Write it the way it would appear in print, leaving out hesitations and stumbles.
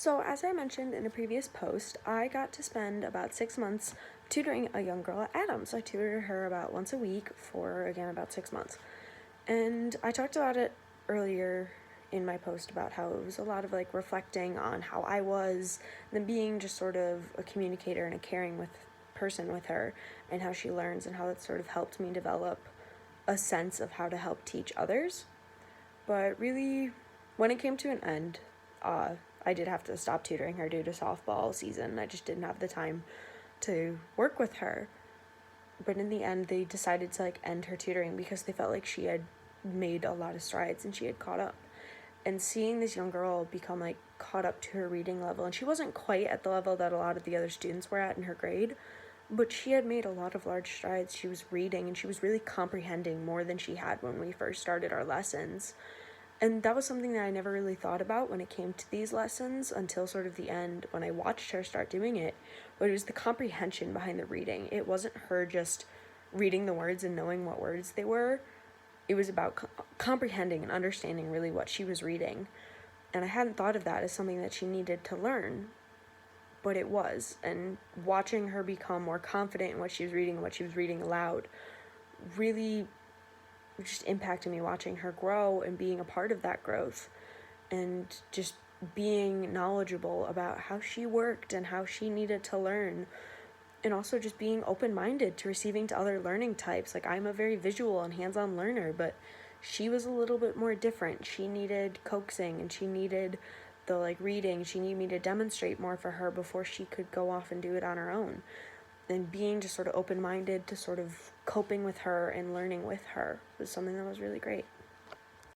So, as I mentioned in a previous post, I got to spend about 6 months tutoring a young girl at Adams. I tutored her about once a week for, again, about 6 months. And I talked about it earlier in my post about how it was a lot of like reflecting on how I was, and then being just sort of a communicator and a caring person with her, and how she learns, and how that sort of helped me develop a sense of how to help teach others. But really, when it came to an end, I did have to stop tutoring her due to softball season. I just didn't have the time to work with her. But in the end, they decided to end her tutoring because they felt like she had made a lot of strides and she had caught up. And seeing this young girl become caught up to her reading level, and she wasn't quite at the level that a lot of the other students were at in her grade, but she had made a lot of large strides. She was reading and she was really comprehending more than she had when we first started our lessons. And that was something that I never really thought about when it came to these lessons until sort of the end when I watched her start doing it. But it was the comprehension behind the reading. It wasn't her just reading the words and knowing what words they were. It was about comprehending and understanding really what she was reading. And I hadn't thought of that as something that she needed to learn, but it was. And watching her become more confident in what she was reading and what she was reading aloud really just impacted me, watching her grow and being a part of that growth, and just being knowledgeable about how she worked and how she needed to learn, and also just being open-minded to receiving to other learning types. I'm a very visual and hands-on learner, but she was a little bit more different. She needed coaxing and she needed the reading. She needed me to demonstrate more for her before she could go off and do it on her own. And being just sort of open-minded to sort of coping with her and learning with her was something that was really great.